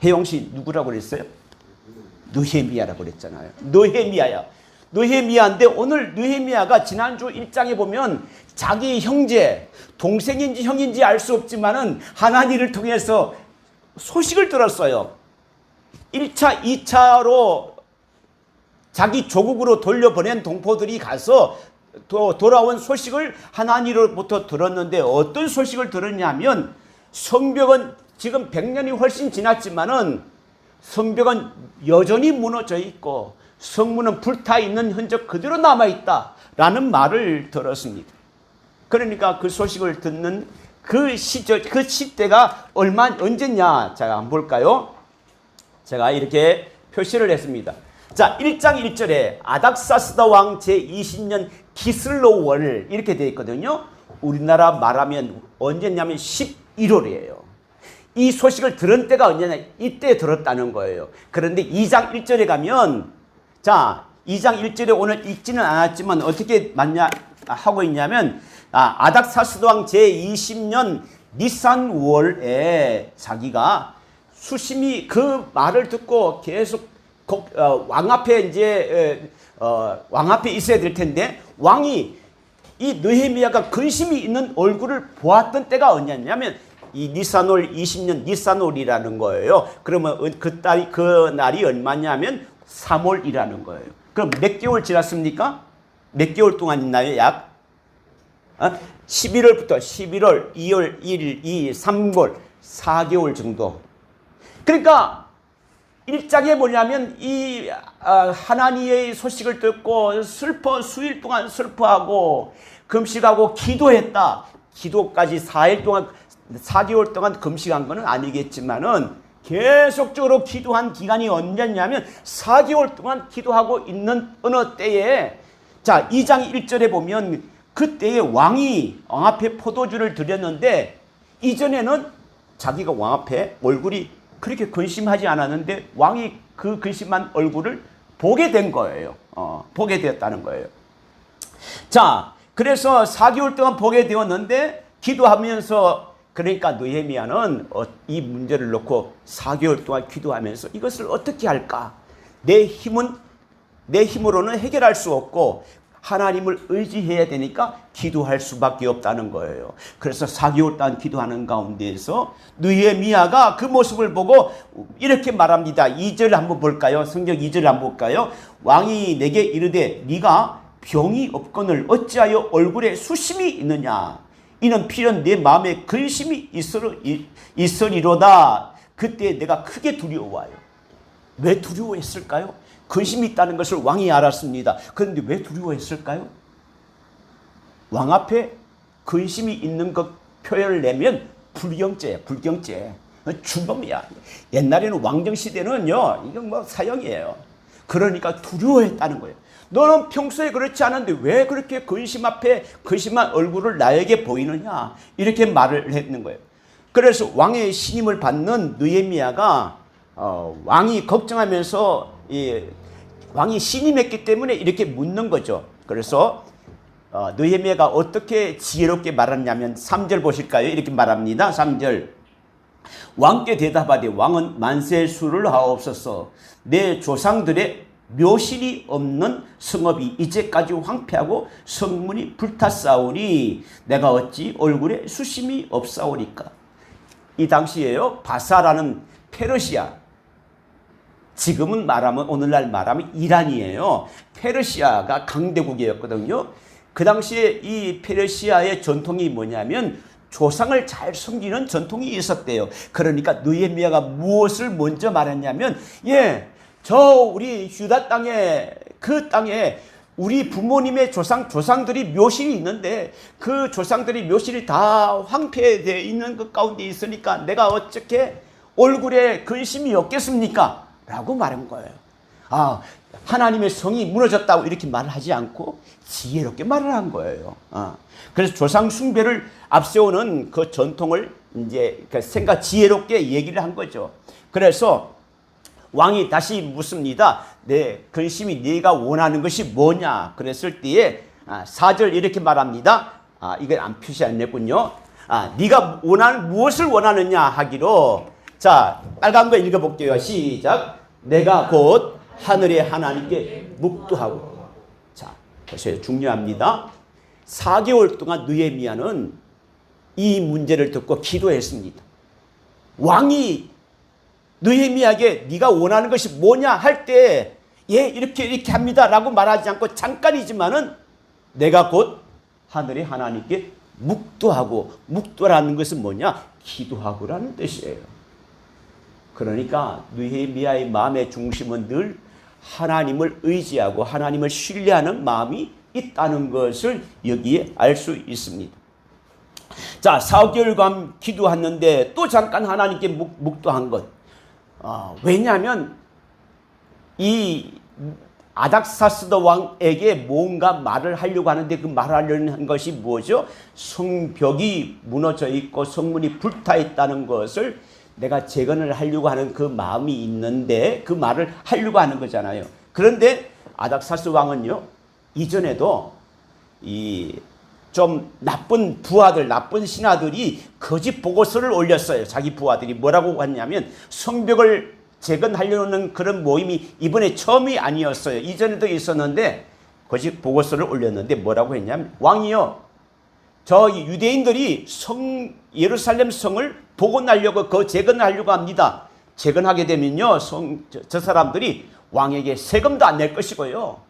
혜영 씨 누구라고 그랬어요? 느헤미야라고 그랬잖아요. 느헤미야야. 느헤미야인데 오늘 느헤미야가 지난주 1장에 보면 자기 형제, 동생인지 형인지 알 수 없지만은 하나님을 통해서 소식을 들었어요. 1차, 2차로 자기 조국으로 돌려보낸 동포들이 가서 또 돌아온 소식을 하나님으로부터 들었는데 어떤 소식을 들었냐면 성벽은 지금 100년이 훨씬 지났지만은 성벽은 여전히 무너져 있고 성문은 불타 있는 흔적 그대로 남아 있다라는 말을 들었습니다. 그러니까 그 소식을 듣는 그 시절, 그 시대가 언제냐? 자, 한번 볼까요? 제가 이렇게 표시를 했습니다. 자, 1장 1절에 아닥사스다 왕 제20년 기슬로월 이렇게 되어 있거든요. 우리나라 말하면 언제냐면 11월이에요. 이 소식을 들은 때가 언제냐? 이때 들었다는 거예요. 그런데 2장 1절에 가면 자, 2장 1절에 오늘 읽지는 않았지만 어떻게 하고 있냐면 아닥사스다 왕 제20년 니산월에 자기가 수심이 그 말을 듣고 계속 왕 앞에 왕 앞에 있어야 될 텐데 왕이 이 느헤미야가 근심이 있는 얼굴을 보았던 때가 언제냐면 이 니산월 20년 니산월이라는 거예요. 그러면 그 날이 얼마냐면 3월이라는 거예요. 그럼 몇 개월 지났습니까? 몇 개월 동안 있나요? 약 11월부터 11월, 2월, 1일, 2일, 3개월, 4개월 정도. 그러니까 1장에 뭐냐면 이 하나님의 소식을 듣고 수일 동안 슬퍼하고 금식하고 기도했다. 기도까지 4개월 동안 금식한 거는 아니겠지만은 계속적으로 기도한 기간이 언제냐면 4개월 동안 기도하고 있는 어느 때에 자 2장 1절에 보면 그때에 왕이 왕 앞에 포도주를 드렸는데 이전에는 자기가 왕 앞에 얼굴이 그렇게 근심하지 않았는데 왕이 그 근심한 얼굴을 보게 된 거예요. 보게 되었다는 거예요. 자, 그래서 4개월 동안 보게 되었는데 기도하면서 그러니까 느헤미야는 이 문제를 놓고 4개월 동안 기도하면서 이것을 어떻게 할까? 내 힘으로는 해결할 수 없고 하나님을 의지해야 되니까 기도할 수밖에 없다는 거예요. 그래서 4개월 동안 기도하는 가운데에서 느헤미야가 그 모습을 보고 이렇게 말합니다. 2절 한번 볼까요? 성경 2절 한번 볼까요? 왕이 내게 이르되 네가 병이 없거늘 어찌하여 얼굴에 수심이 있느냐? 이는 필연 내 마음에 근심이 있으리로다. 그때 내가 크게 두려워요. 왜 두려워했을까요? 근심이 있다는 것을 왕이 알았습니다. 그런데 왜 두려워했을까요? 왕 앞에 근심이 있는 것 표현을 내면 불경죄야, 불경죄. 주범이야. 옛날에는 왕정시대는요, 이건 뭐 사형이에요. 그러니까 두려워했다는 거예요. 너는 평소에 그렇지 않은데 왜 그렇게 근심 앞에 근심한 얼굴을 나에게 보이느냐? 이렇게 말을 했는 거예요. 그래서 왕의 신임을 받는 느헤미야가 왕이 걱정하면서 왕이 신임했기 때문에 이렇게 묻는 거죠. 그래서 느헤미야가 어떻게 지혜롭게 말하냐면 3절 보실까요? 이렇게 말합니다. 3절 왕께 대답하되 왕은 만세의 수를 하옵소서. 내 조상들의 묘실이 없는 성읍이 이제까지 황폐하고 성문이 불탔사오니 내가 어찌 얼굴에 수심이 없사오리까. 이 당시에요 바사라는 페르시아, 지금은 말하면 오늘날 말하면 이란이에요. 페르시아가 강대국이었거든요. 그 당시에 이 페르시아의 전통이 뭐냐면 조상을 잘 섬기는 전통이 있었대요. 그러니까 느헤미야가 무엇을 먼저 말했냐면 저 우리 유다 땅에 그 땅에 우리 부모님의 조상들이 묘실이 있는데 그 조상들이 묘실이 다 황폐되어 있는 것 가운데 있으니까 내가 어떻게 얼굴에 근심이 없겠습니까? 라고 말한 거예요. 하나님의 성이 무너졌다고 이렇게 말을 하지 않고 지혜롭게 말을 한 거예요. 그래서 조상 숭배를 앞세우는 그 전통을 이제 생각 지혜롭게 얘기를 한 거죠. 그래서 왕이 다시 묻습니다. 내 근심이 네가 원하는 것이 뭐냐? 그랬을 때에 4절 이렇게 말합니다. 이걸 안 표시 안 냈군요. 네가 무엇을 원하느냐 하기로 자, 빨간 거 읽어볼게요. 시작. 내가 곧 하늘의 하나님께 묵도하고. 자, 보세요. 중요합니다. 4개월 동안 느헤미야는 이 문제를 듣고 기도했습니다. 왕이 느헤미야에게 네가 원하는 것이 뭐냐 할 때 예, 이렇게 합니다 라고 말하지 않고 잠깐이지만은 내가 곧 하늘의 하나님께 묵도하고, 묵도라는 것은 뭐냐? 기도하고라는 뜻이에요. 그러니까 느헤미야의 마음의 중심은 늘 하나님을 의지하고 하나님을 신뢰하는 마음이 있다는 것을 여기에 알 수 있습니다. 자, 4개월간 기도했는데 또 잠깐 하나님께 묵도한 것. 왜냐하면 이 아닥사스다 왕에게 뭔가 말을 하려고 하는데 그 말하려는 것이 뭐죠? 성벽이 무너져 있고 성문이 불타 있다는 것을 내가 재건을 하려고 하는 그 마음이 있는데 그 말을 하려고 하는 거잖아요. 그런데 아닥사스 왕은요, 이전에도 이 좀 나쁜 부하들, 나쁜 신하들이 거짓 보고서를 올렸어요. 자기 부하들이 뭐라고 했냐면 성벽을 재건하려는 그런 모임이 이번에 처음이 아니었어요. 이전에도 있었는데 거짓 보고서를 올렸는데 뭐라고 했냐면 왕이요, 저 유대인들이 예루살렘 성을 복원하려고 그 재건하려고 합니다. 재건하게 되면요, 저 사람들이 왕에게 세금도 안 낼 것이고요,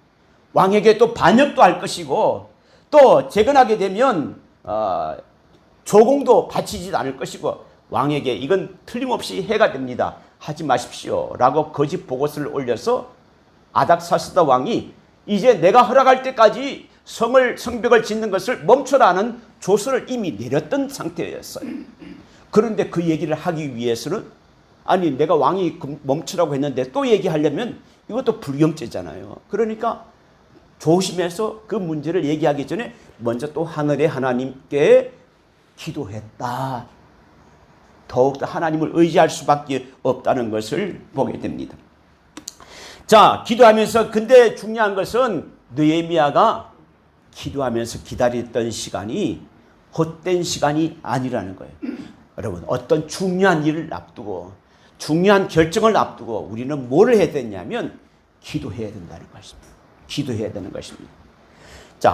왕에게 또 반역도 할 것이고, 또 재건하게 되면 조공도 바치지 않을 것이고, 왕에게 이건 틀림없이 해가 됩니다. 하지 마십시오 라고 거짓 보고서를 올려서 아닥사스다 왕이 이제 내가 허락할 때까지 성벽을 짓는 것을 멈춰라는 조서를 이미 내렸던 상태였어요. 그런데 그 얘기를 하기 위해서는, 아니 내가 왕이 멈추라고 했는데 또 얘기하려면 이것도 불경죄잖아요. 그러니까 조심해서 그 문제를 얘기하기 전에 먼저 또 하늘의 하나님께 기도했다. 더욱더 하나님을 의지할 수밖에 없다는 것을 보게 됩니다. 자, 기도하면서, 근데 중요한 것은 느헤미야가 기도하면서 기다렸던 시간이 헛된 시간이 아니라는 거예요. 여러분, 어떤 중요한 일을 앞두고 중요한 결정을 앞두고 우리는 뭐를 해야 되냐면 기도해야 된다는 것입니다. 기도해야 되는 것입니다. 자,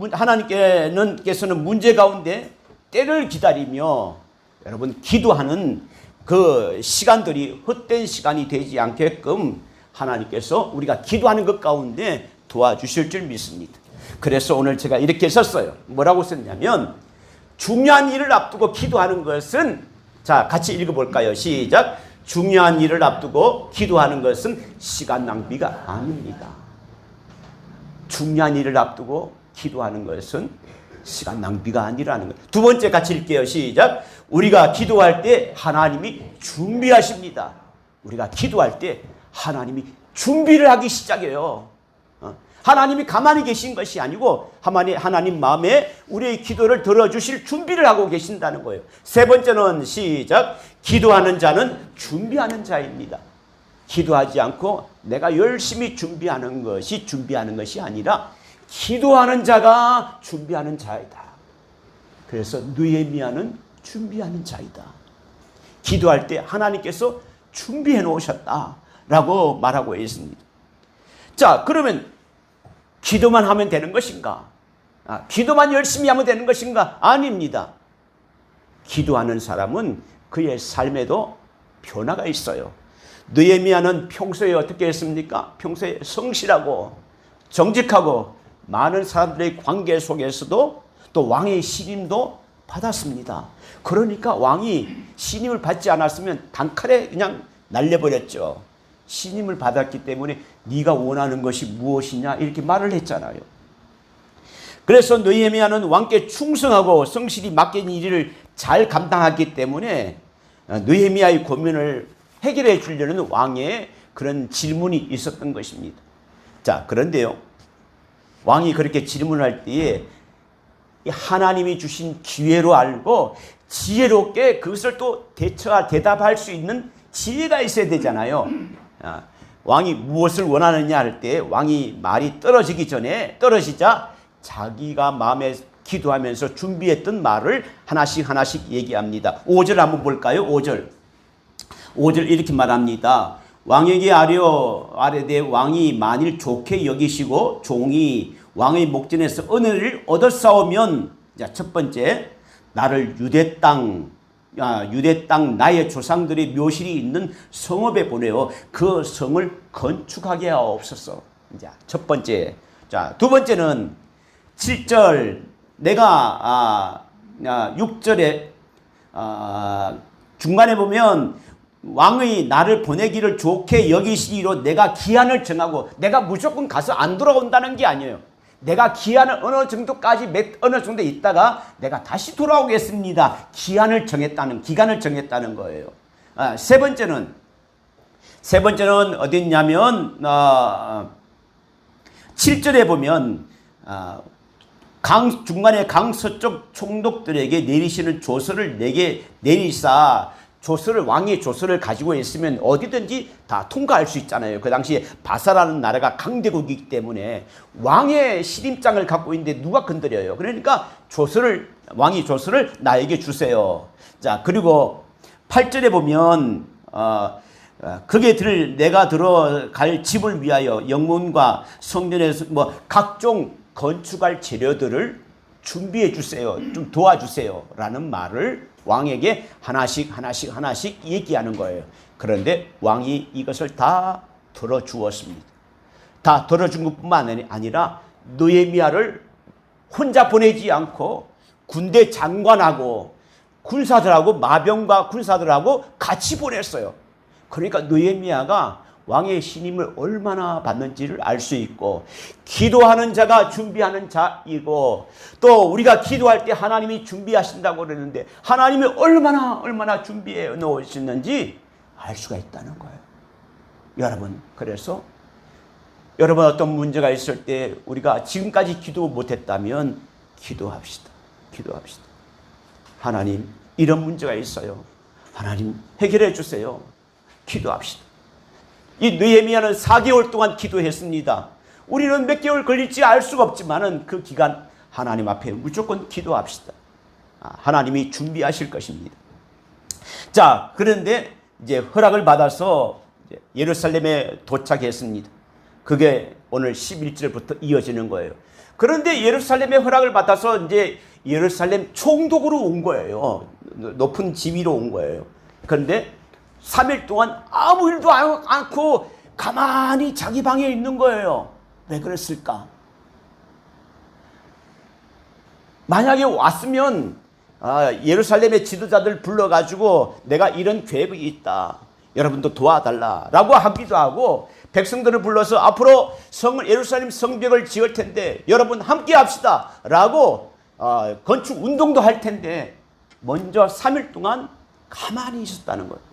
하나님께서는 문제 가운데 때를 기다리며 여러분 기도하는 그 시간들이 헛된 시간이 되지 않게끔 하나님께서 우리가 기도하는 것 가운데 도와주실 줄 믿습니다. 그래서 오늘 제가 이렇게 썼어요. 뭐라고 썼냐면, 중요한 일을 앞두고 기도하는 것은, 자 같이 읽어볼까요? 시작. 중요한 일을 앞두고 기도하는 것은 시간 낭비가 아닙니다. 중요한 일을 앞두고 기도하는 것은 시간 낭비가 아니라는 거예요. 두 번째 같이 읽게요. 시작. 우리가 기도할 때 하나님이 준비하십니다. 우리가 기도할 때 하나님이 준비를 하기 시작해요. 하나님이 가만히 계신 것이 아니고 하나님 마음에 우리의 기도를 들어주실 준비를 하고 계신다는 거예요. 세 번째는 시작. 기도하는 자는 준비하는 자입니다. 기도하지 않고 내가 열심히 준비하는 것이 아니라 기도하는 자가 준비하는 자이다. 그래서 느헤미야는 준비하는 자이다. 기도할 때 하나님께서 준비해 놓으셨다라고 말하고 있습니다. 자, 그러면 기도만 하면 되는 것인가? 기도만 열심히 하면 되는 것인가? 아닙니다. 기도하는 사람은 그의 삶에도 변화가 있어요. 느헤미야는 평소에 어떻게 했습니까? 평소에 성실하고 정직하고 많은 사람들의 관계 속에서도 또 왕의 신임도 받았습니다. 그러니까 왕이 신임을 받지 않았으면 단칼에 그냥 날려버렸죠. 신임을 받았기 때문에 네가 원하는 것이 무엇이냐 이렇게 말을 했잖아요. 그래서 느헤미야는 왕께 충성하고 성실히 맡긴 일을 잘 감당하기 때문에 느헤미야의 고민을 해결해 주려는 왕의 그런 질문이 있었던 것입니다. 자, 그런데요, 왕이 그렇게 질문할 때에 하나님이 주신 기회로 알고 지혜롭게 그것을 또 대답할 수 있는 지혜가 있어야 되잖아요. 왕이 무엇을 원하느냐 할 때 왕이 말이 떨어지자 자기가 마음에 기도하면서 준비했던 말을 하나씩 얘기합니다. 5절 한번 볼까요? 5절. 5절 이렇게 말합니다. 왕에게 아뢰되 왕이 만일 좋게 여기시고 종이 왕의 목전에서 은혜를 얻었사오면, 자, 첫 번째, 나를 유대 땅 나의 조상들의 묘실이 있는 성읍에 보내어 그 성을 건축하게 하옵소서. 자, 첫 번째. 자, 두 번째는 7절, 내가 6절에 중간에 보면 왕의 나를 보내기를 좋게 여기시기로 내가 기한을 정하고, 내가 무조건 가서 안 돌아온다는 게 아니에요. 내가 기한을 어느 정도까지 어느 정도 있다가 내가 다시 돌아오겠습니다. 기간을 정했다는 거예요. 세 번째는 어디 있냐면 7절에 보면 중간에 강 서쪽 총독들에게 내리시는 조서를 내게 내리사, 왕의 조서를 가지고 있으면 어디든지 다 통과할 수 있잖아요. 그 당시에 바사라는 나라가 강대국이기 때문에 왕의 신임장을 갖고 있는데 누가 건드려요. 그러니까 왕이 조서를 나에게 주세요. 자, 그리고 8절에 보면 내가 들어갈 집을 위하여 영문과 성전에서 각종 건축할 재료들을 준비해 주세요. 좀 도와주세요. 라는 말을 왕에게 하나씩 얘기하는 거예요. 그런데 왕이 이것을 다 들어주었습니다. 다 들어준 것뿐만 아니라 느헤미야를 혼자 보내지 않고 군대 장관하고 군사들하고, 마병과 군사들하고 같이 보냈어요. 그러니까 느헤미야가 왕의 신임을 얼마나 받는지를 알 수 있고, 기도하는 자가 준비하는 자이고, 또 우리가 기도할 때 하나님이 준비하신다고 그러는데 하나님이 얼마나 준비해 놓으셨는지 알 수가 있다는 거예요. 여러분, 그래서 여러분 어떤 문제가 있을 때 우리가 지금까지 기도 못했다면 기도합시다. 하나님, 이런 문제가 있어요. 하나님, 해결해 주세요. 기도합시다. 이 느헤미야는 4개월 동안 기도했습니다. 우리는 몇 개월 걸릴지 알 수가 없지만은 그 기간 하나님 앞에 무조건 기도합시다. 하나님이 준비하실 것입니다. 자, 그런데 이제 허락을 받아서 예루살렘에 도착했습니다. 그게 오늘 11절부터 이어지는 거예요. 그런데 예루살렘에 허락을 받아서 이제 예루살렘 총독으로 온 거예요. 높은 지위로 온 거예요. 그런데 3일 동안 아무 일도 않고 가만히 자기 방에 있는 거예요. 왜 그랬을까? 만약에 왔으면 예루살렘의 지도자들 불러가지고 내가 이런 계획이 있다, 여러분도 도와달라라고 하기도 하고, 백성들을 불러서 앞으로 예루살렘 성벽을 지을 텐데 여러분 함께 합시다 라고 건축 운동도 할 텐데 먼저 3일 동안 가만히 있었다는 거예요.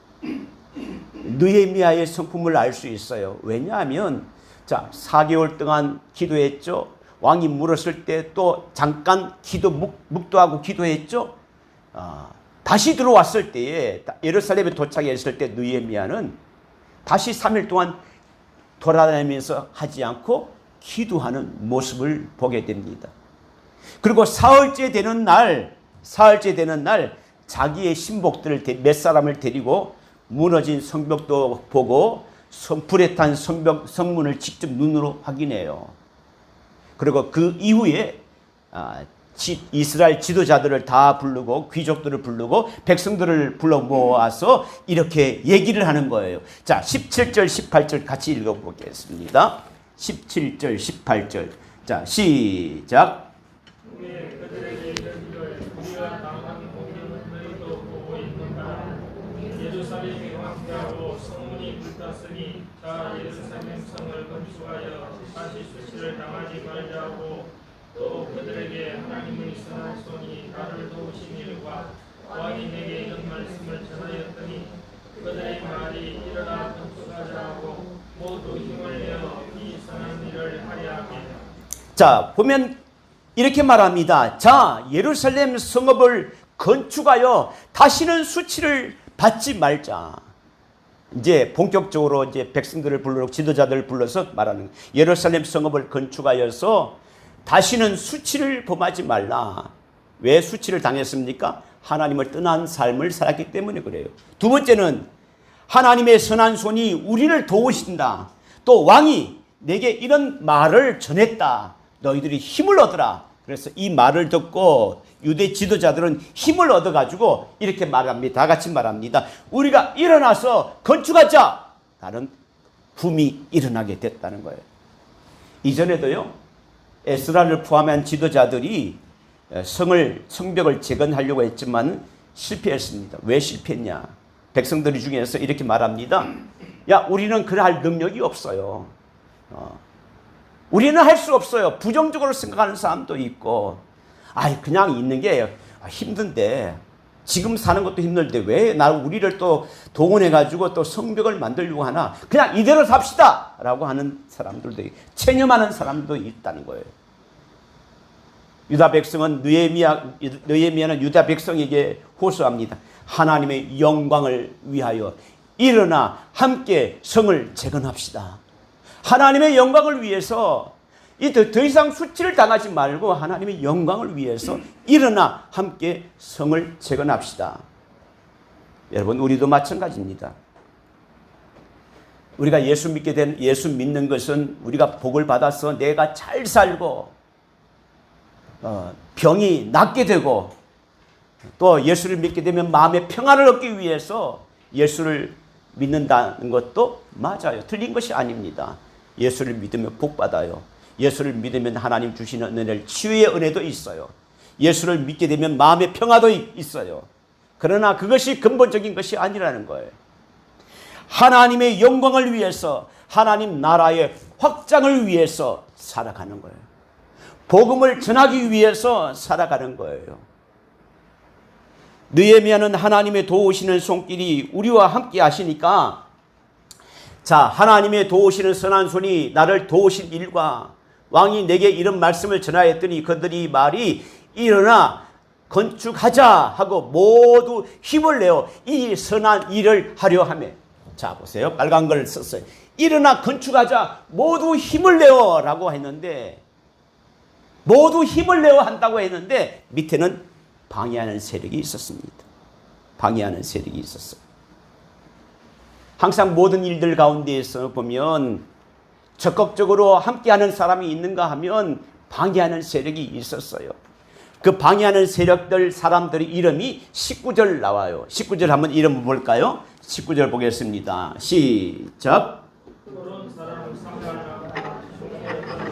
느헤미야의 성품을 알 수 있어요. 왜냐하면 4개월 동안 기도했죠. 왕이 물었을 때 또 잠깐 묵도하고 기도했죠. 다시 들어왔을 때에 예루살렘에 도착했을 때 느헤미야는 다시 3일 동안 돌아다니면서 하지 않고 기도하는 모습을 보게 됩니다. 그리고 사흘째 되는 날 자기의 신복들을 몇 사람을 데리고 무너진 성벽도 보고 불에 탄 성문을 직접 눈으로 확인해요. 그리고 그 이후에 이스라엘 지도자들을 다 부르고 귀족들을 부르고 백성들을 불러 모아서 이렇게 얘기를 하는 거예요. 자, 17절 18절 같이 읽어보겠습니다. 17절 18절. 자, 시작. 예루살렘이 황폐하고 성문이 불탔으니 자 예루살렘 성을 건축하여 다시 수치를 당하지 말자 하고, 또 그들에게 하나님의 선한 손이 나를 도우신 일과 왕이 내게 이런 말씀을 전하였더니 그들의 말이 일어나 건축하자 하고 모두 힘을 내어 이 선한 일을 하려 하게. 자, 보면 이렇게 말합니다. 자, 예루살렘 성읍을 건축하여 다시는 수치를 받지 말자. 이제 본격적으로 이제 백성들을 불러, 지도자들을 불러서 말하는, 예루살렘 성읍을 건축하여서 다시는 수치를 범하지 말라. 왜 수치를 당했습니까? 하나님을 떠난 삶을 살았기 때문에 그래요. 두 번째는 하나님의 선한 손이 우리를 도우신다. 또 왕이 내게 이런 말을 전했다. 너희들이 힘을 얻으라. 그래서 이 말을 듣고 유대 지도자들은 힘을 얻어가지고 이렇게 말합니다. 다 같이 말합니다. 우리가 일어나서 건축하자. 라는 붐이 일어나게 됐다는 거예요. 이전에도요, 에스라를 포함한 지도자들이 성벽을 재건하려고 했지만 실패했습니다. 왜 실패했냐? 백성들 중에서 이렇게 말합니다. 야, 우리는 그럴 능력이 없어요. 우리는 할 수 없어요. 부정적으로 생각하는 사람도 있고, 그냥 있는 게 힘든데, 지금 사는 것도 힘들데 왜 우리를 또 동원해가지고 또 성벽을 만들려고 하나? 그냥 이대로 삽시다! 라고 하는 사람들도 있고, 체념하는 사람도 있다는 거예요. 유다 백성은 느헤미야는 유다 백성에게 호소합니다. 하나님의 영광을 위하여 일어나 함께 성을 재건합시다. 하나님의 영광을 위해서 더 이상 수치를 당하지 말고 하나님의 영광을 위해서 일어나 함께 성을 재건합시다. 여러분, 우리도 마찬가지입니다. 우리가 예수 믿는 것은 우리가 복을 받아서 내가 잘 살고 병이 낫게 되고 또 예수를 믿게 되면 마음의 평안을 얻기 위해서 예수를 믿는다는 것도 맞아요. 틀린 것이 아닙니다. 예수를 믿으면 복 받아요. 예수를 믿으면 하나님 주시는 은혜를, 치유의 은혜도 있어요. 예수를 믿게 되면 마음의 평화도 있어요. 그러나 그것이 근본적인 것이 아니라는 거예요. 하나님의 영광을 위해서, 하나님 나라의 확장을 위해서 살아가는 거예요. 복음을 전하기 위해서 살아가는 거예요. 느헤미야는 하나님의 도우시는 손길이 우리와 함께 하시니까, 자, 하나님의 도우시는 선한 손이 나를 도우신 일과 왕이 내게 이런 말씀을 전하였더니 그들이 말이 일어나 건축하자 하고 모두 힘을 내어 이 선한 일을 하려 하며, 자 보세요, 빨간 걸 썼어요. 일어나 건축하자, 모두 힘을 내어 라고 했는데, 모두 힘을 내어 한다고 했는데 밑에는 방해하는 세력이 있었습니다. 방해하는 세력이 있었어요. 항상 모든 일들 가운데에서 보면 적극적으로 함께하는 사람이 있는가 하면 방해하는 세력이 있었어요. 그 방해하는 세력들, 사람들의 이름이 19절 나와요. 19절 한번 이름 볼까요? 19절 보겠습니다. 시작. 그런 사람 상관하고 중요했던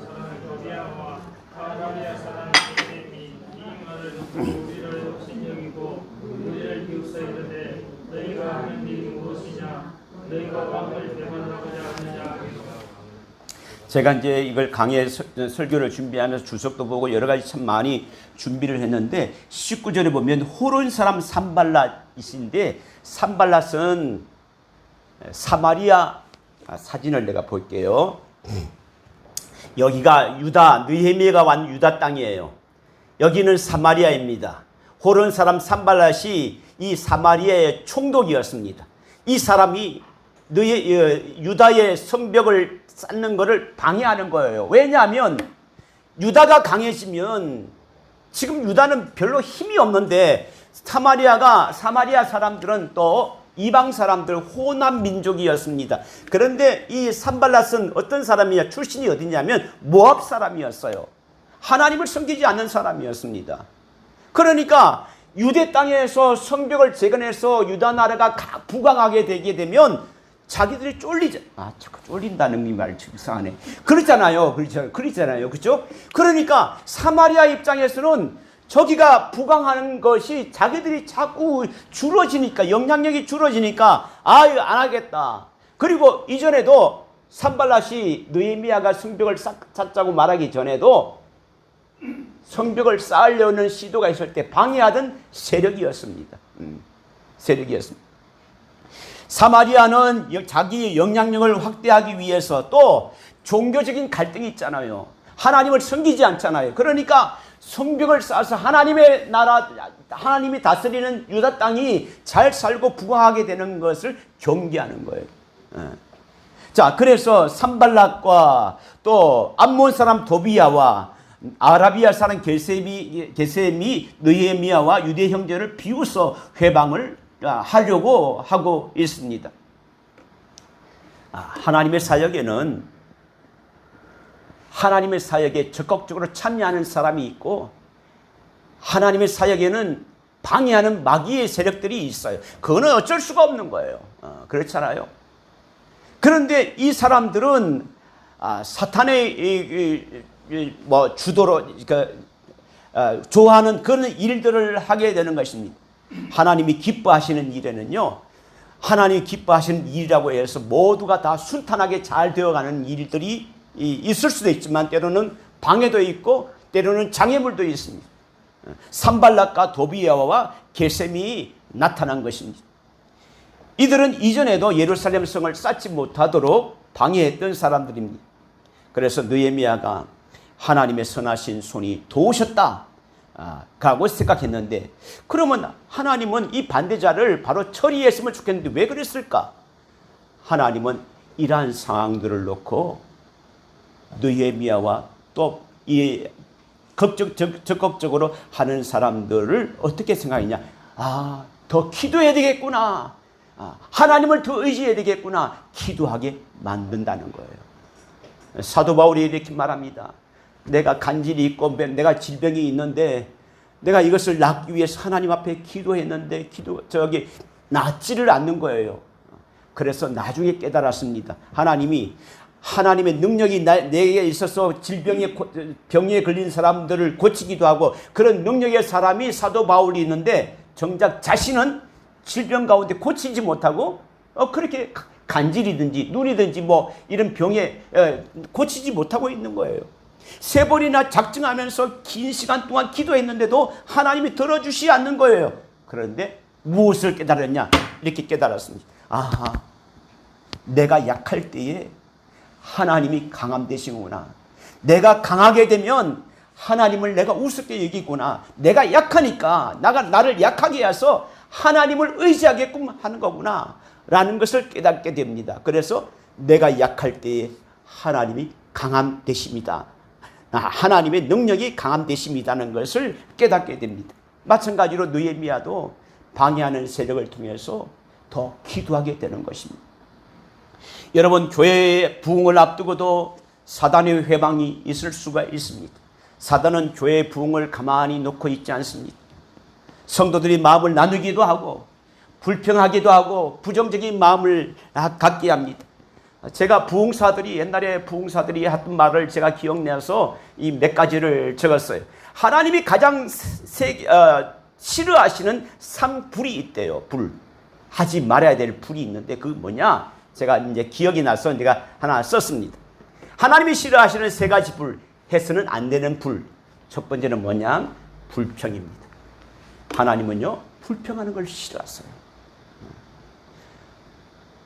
사람 도비아와 아라비아 사람 게셈이 이 말을 듣고 우리를 욕심여기고 우리를 비웃어 이르되 너희가 하는 일이 무엇이냐? 너희가 왕을 배반하고자 하느냐 하기로. 제가 이제 이걸 강의 설교를 준비하면서 주석도 보고 여러 가지 참 많이 준비를 했는데 19절에 보면 호론 사람 산발랏이신데, 산발랏은 사마리아, 사진을 내가 볼게요. 여기가 유다, 느헤미야가 완 유다 땅이에요. 여기는 사마리아입니다. 호론 사람 산발랏이 이 사마리아의 총독이었습니다. 이 사람이 유다의 성벽을 쌓는 것을 방해하는 거예요. 왜냐하면 유다가 강해지면, 지금 유다는 별로 힘이 없는데 사마리아 사람들은 또 이방 사람들, 호남 민족이었습니다. 그런데 이 산발랏은 어떤 사람이냐? 출신이 어디냐면 모압 사람이었어요. 하나님을 섬기지 않는 사람이었습니다. 그러니까 유대 땅에서 성벽을 재건해서 유다 나라가 부강하게 되게 되면 자기들이 쫄린다는 이 말 좀 이상하네. 그렇잖아요. 그렇죠? 그러니까 사마리아 입장에서는 저기가 부강하는 것이 자기들이 자꾸 줄어지니까, 영향력이 줄어지니까 안 하겠다. 그리고 이전에도 산발랏이 느헤미야가 성벽을 쌓자고 말하기 전에도 성벽을 쌓으려는 시도가 있을 때 방해하던 세력이었습니다. 세력이었습니다. 사마리아는 자기의 영향력을 확대하기 위해서 또 종교적인 갈등이 있잖아요. 하나님을 섬기지 않잖아요. 그러니까 성벽을 쌓아서 하나님의 나라, 하나님이 다스리는 유다 땅이 잘 살고 부강하게 되는 것을 경계하는 거예요. 자, 그래서 산발랏과 또 암몬 사람 도비야와 아라비아 사람 게셈이 느헤미야와 유대 형제를 비웃어 회방을 하려고 하고 있습니다. 하나님의 사역에는 하나님의 사역에 적극적으로 참여하는 사람이 있고 하나님의 사역에는 방해하는 마귀의 세력들이 있어요. 그거는 어쩔 수가 없는 거예요. 그렇잖아요. 그런데 이 사람들은 사탄의 주도로 좋아하는 그런 일들을 하게 되는 것입니다. 하나님이 기뻐하시는 일에는요, 하나님이 기뻐하시는 일이라고 해서 모두가 다 순탄하게 잘 되어가는 일들이 있을 수도 있지만 때로는 방해도 있고 때로는 장애물도 있습니다. 산발락과 도비야와 게셈이 나타난 것입니다. 이들은 이전에도 예루살렘 성을 쌓지 못하도록 방해했던 사람들입니다. 그래서 느헤미야가 하나님의 선하신 손이 도우셨다 라고 생각했는데, 그러면 하나님은 이 반대자를 바로 처리했으면 좋겠는데 왜 그랬을까? 하나님은 이러한 상황들을 놓고 느헤미야와 또 이 적극적으로 하는 사람들을 어떻게 생각했냐? 더 기도해야 되겠구나. 하나님을 더 의지해야 되겠구나. 기도하게 만든다는 거예요. 사도 바울이 이렇게 말합니다. 내가 간질이 있고 내가 질병이 있는데 내가 이것을 낫기 위해서 하나님 앞에 기도했는데 낫지를 않는 거예요. 그래서 나중에 깨달았습니다. 하나님의 능력이 내게 있어서 병에 걸린 사람들을 고치기도 하고 그런 능력의 사람이 사도 바울이 있는데 정작 자신은 질병 가운데 고치지 못하고 그렇게 간질이든지 눈이든지 이런 병에 고치지 못하고 있는 거예요. 3번이나 작정하면서 긴 시간 동안 기도했는데도 하나님이 들어주시 않는 거예요. 그런데 무엇을 깨달았냐? 이렇게 깨달았습니다. 내가 약할 때에 하나님이 강함 되시구나. 내가 강하게 되면 하나님을 내가 우습게 여기구나. 내가 약하니까 나를 약하게 해서 하나님을 의지하게끔 하는 거구나 라는 것을 깨닫게 됩니다. 그래서 내가 약할 때에 하나님이 강함 되십니다. 하나님의 능력이 강함 되십니다는 것을 깨닫게 됩니다. 마찬가지로 느헤미야도 방해하는 세력을 통해서 더 기도하게 되는 것입니다. 여러분, 교회의 부흥을 앞두고도 사단의 회방이 있을 수가 있습니다. 사단은 교회의 부흥을 가만히 놓고 있지 않습니다. 성도들이 마음을 나누기도 하고 불평하기도 하고 부정적인 마음을 갖게 합니다. 제가 옛날에 부흥사들이 했던 말을 제가 기억내서 이 몇 가지를 적었어요. 하나님이 가장 싫어하시는 불이 있대요. 하지 말아야 될 불이 있는데 그게 뭐냐? 제가 이제 기억이 나서 내가 하나 썼습니다. 하나님이 싫어하시는 3가지 불, 해서는 안 되는 불. 첫 번째는 뭐냐? 불평입니다. 하나님은요, 불평하는 걸 싫어하세요.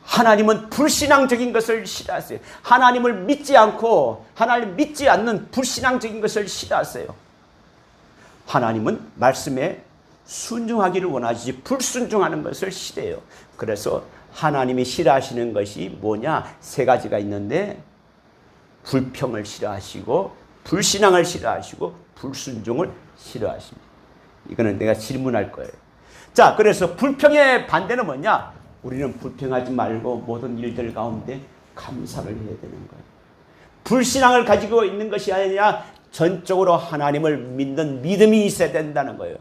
하나님은 불신앙적인 것을 싫어하세요. 하나님을 믿지 않고 하나님 믿지 않는 불신앙적인 것을 싫어하세요. 하나님은 말씀에 순종하기를 원하지 불순종하는 것을 싫어해요. 그래서 하나님이 싫어하시는 것이 뭐냐? 3가지가 있는데 불평을 싫어하시고 불신앙을 싫어하시고 불순종을 싫어하십니다. 이거는 내가 질문할 거예요. 자, 그래서 불평의 반대는 뭐냐? 우리는 불평하지 말고 모든 일들 가운데 감사를 해야 되는 거예요. 불신앙을 가지고 있는 것이 아니라 전적으로 하나님을 믿는 믿음이 있어야 된다는 거예요.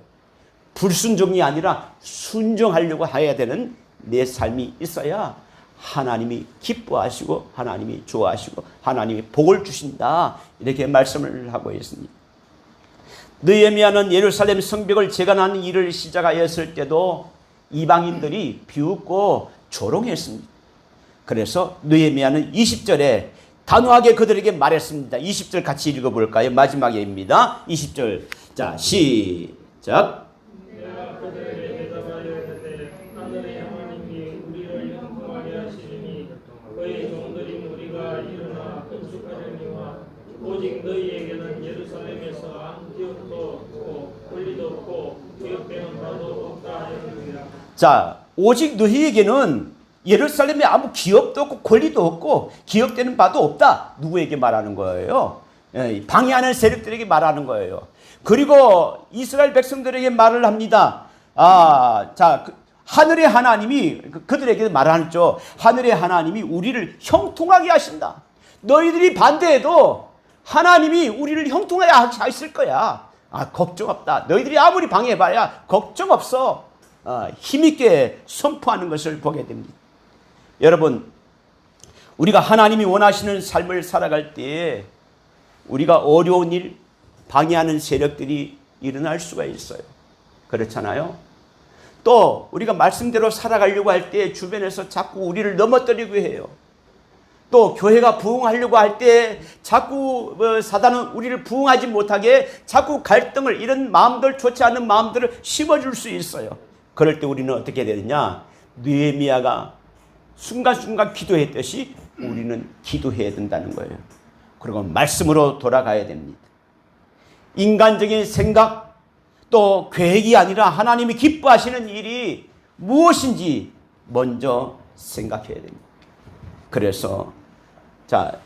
불순종이 아니라 순종하려고 해야 되는 내 삶이 있어야 하나님이 기뻐하시고 하나님이 좋아하시고 하나님이 복을 주신다. 이렇게 말씀을 하고 있습니다. 느헤미야는 예루살렘 성벽을 재건하는 일을 시작하였을 때도 이방인들이 비웃고 조롱했습니다. 그래서 느헤미야는 20절에 단호하게 그들에게 말했습니다. 20절 같이 읽어볼까요? 마지막에입니다. 20절. 자, 시작. 내가 그들에게 대답하여 이르되 하늘의 하나님이 우리를 형통하게 하시리니 그의 종들인 우리가 일어나 건축하려니와 오직 너희에게는 예루살렘에서 아무 기업도 없고 권리도 없고 기업되는 바도 없다 하였느니라. 자, 오직 너희에게는 예루살렘에 아무 기업도 없고 권리도 없고 기업되는 바도 없다. 누구에게 말하는 거예요? 방해하는 세력들에게 말하는 거예요. 그리고 이스라엘 백성들에게 말을 합니다. 하늘의 하나님이 그들에게 말하죠. 하늘의 하나님이 우리를 형통하게 하신다. 너희들이 반대해도 하나님이 우리를 형통하게 하실 거야. 걱정 없다. 너희들이 아무리 방해해봐야 걱정 없어. 힘있게 선포하는 것을 보게 됩니다. 여러분, 우리가 하나님이 원하시는 삶을 살아갈 때에 우리가 어려운 일, 방해하는 세력들이 일어날 수가 있어요. 그렇잖아요. 또 우리가 말씀대로 살아가려고 할 때 주변에서 자꾸 우리를 넘어뜨리고 해요. 또 교회가 부흥하려고 할 때 자꾸 사단은 우리를 부흥하지 못하게 자꾸 갈등을, 이런 마음들, 좋지 않은 마음들을 심어줄 수 있어요. 그럴 때 우리는 어떻게 되느냐? 느헤미야가 순간순간 기도했듯이 우리는 기도해야 된다는 거예요. 그리고 말씀으로 돌아가야 됩니다. 인간적인 생각, 또 계획이 아니라 하나님이 기뻐하시는 일이 무엇인지 먼저 생각해야 됩니다. 그래서 자,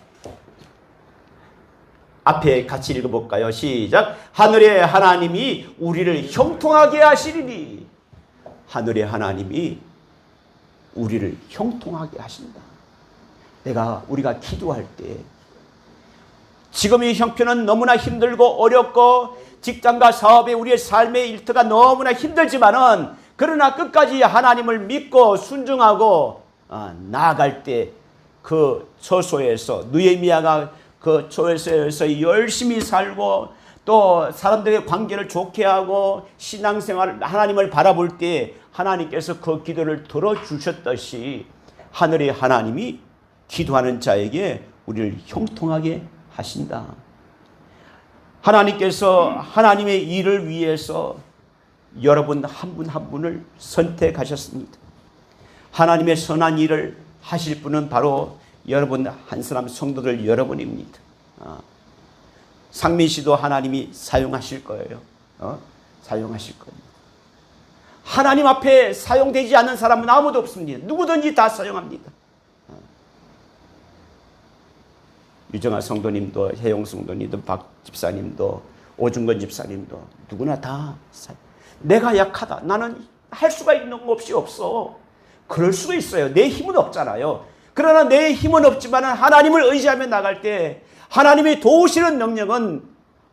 앞에 같이 읽어볼까요? 시작. 하늘의 하나님이 우리를 형통하게 하시리니. 하늘의 하나님이 우리를 형통하게 하신다. 우리가 기도할 때 지금의 형편은 너무나 힘들고 어렵고 직장과 사업에 우리의 삶의 일터가 너무나 힘들지만은, 그러나 끝까지 하나님을 믿고 순종하고 나아갈 때 그 처소에서, 느헤미야가 그 처소에서 열심히 살고 또 사람들의 관계를 좋게 하고 신앙생활, 하나님을 바라볼 때 하나님께서 그 기도를 들어주셨듯이 하늘의 하나님이 기도하는 자에게 우리를 형통하게 하신다. 하나님께서 하나님의 일을 위해서 여러분 한 분 한 분을 선택하셨습니다. 하나님의 선한 일을 하실 분은 바로 여러분 한 사람 성도들 여러분입니다. 상민 씨도 하나님이 사용하실 거예요. 사용하실 겁니다. 하나님 앞에 사용되지 않는 사람은 아무도 없습니다. 누구든지 다 사용합니다. 유정아 성도님도, 혜영 성도님도, 박 집사님도, 오중건 집사님도 누구나 다 내가 약하다. 나는 할 수가 있는 거 없어. 그럴 수가 있어요. 내 힘은 없잖아요. 그러나 내 힘은 없지만 하나님을 의지하며 나갈 때 하나님이 도우시는 능력은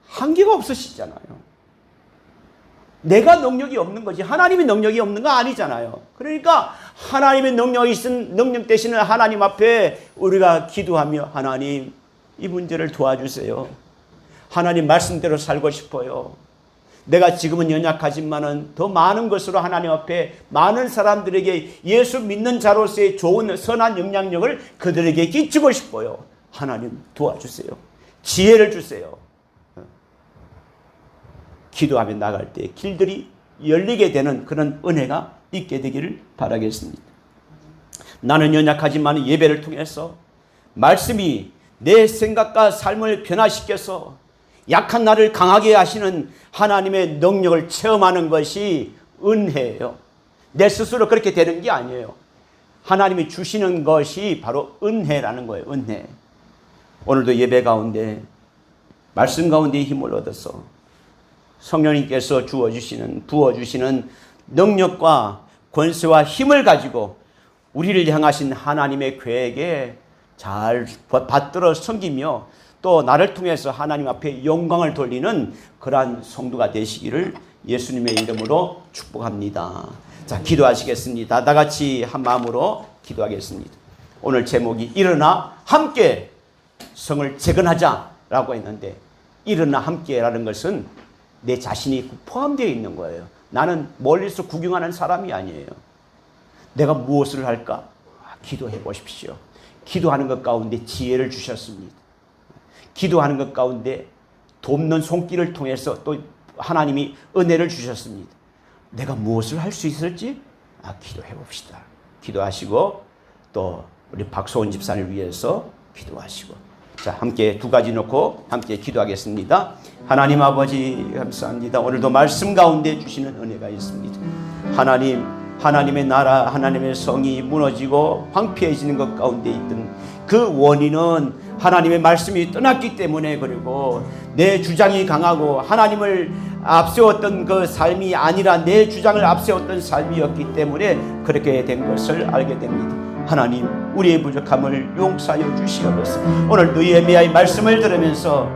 한계가 없으시잖아요. 내가 능력이 없는 거지 하나님이 능력이 없는 거 아니잖아요. 그러니까 하나님의 능력 되시는 하나님 앞에 우리가 기도하며, 하나님 이 문제를 도와주세요. 하나님 말씀대로 살고 싶어요. 내가 지금은 연약하지만은 더 많은 것으로 하나님 앞에 많은 사람들에게 예수 믿는 자로서의 좋은 선한 영향력을 그들에게 끼치고 싶어요. 하나님 도와주세요. 지혜를 주세요. 기도하며 나갈 때 길들이 열리게 되는 그런 은혜가 있게 되기를 바라겠습니다. 나는 연약하지만 예배를 통해서 말씀이 내 생각과 삶을 변화시켜서 약한 나를 강하게 하시는 하나님의 능력을 체험하는 것이 은혜예요. 내 스스로 그렇게 되는 게 아니에요. 하나님이 주시는 것이 바로 은혜라는 거예요. 은혜. 오늘도 예배 가운데 말씀 가운데 힘을 얻어서 성령님께서 부어주시는 능력과 권세와 힘을 가지고 우리를 향하신 하나님의 계획에 잘 받들어 섬기며 또 나를 통해서 하나님 앞에 영광을 돌리는 그러한 성도가 되시기를 예수님의 이름으로 축복합니다. 자, 기도하시겠습니다. 다 같이 한 마음으로 기도하겠습니다. 오늘 제목이 일어나 함께 성을 재건하자라고 했는데, 일어나 함께라는 것은 내 자신이 포함되어 있는 거예요. 나는 멀리서 구경하는 사람이 아니에요. 내가 무엇을 할까? 기도해 보십시오. 기도하는 것 가운데 지혜를 주셨습니다. 기도하는 것 가운데 돕는 손길을 통해서 또 하나님이 은혜를 주셨습니다. 내가 무엇을 할 수 있을지 기도해 봅시다. 기도하시고 또 우리 박소은 집사를 위해서 기도하시고, 자, 함께 두 가지 놓고 함께 기도하겠습니다. 하나님 아버지 감사합니다. 오늘도 말씀 가운데 주시는 은혜가 있습니다. 하나님의 나라, 하나님의 성이 무너지고 황폐해지는 것 가운데 있던 그 원인은 하나님의 말씀이 떠났기 때문에, 그리고 내 주장이 강하고 하나님을 앞세웠던 그 삶이 아니라 내 주장을 앞세웠던 삶이었기 때문에 그렇게 된 것을 알게 됩니다. 하나님, 우리의 부족함을 용서하여 주시옵소서. 오늘 느헤미야의 말씀을 들으면서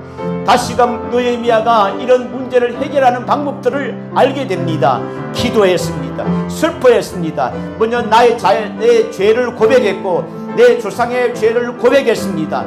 다시금 느헤미야가 이런 문제를 해결하는 방법들을 알게 됩니다. 기도했습니다. 슬퍼했습니다. 먼저 내 죄를 고백했고 내 조상의 죄를 고백했습니다.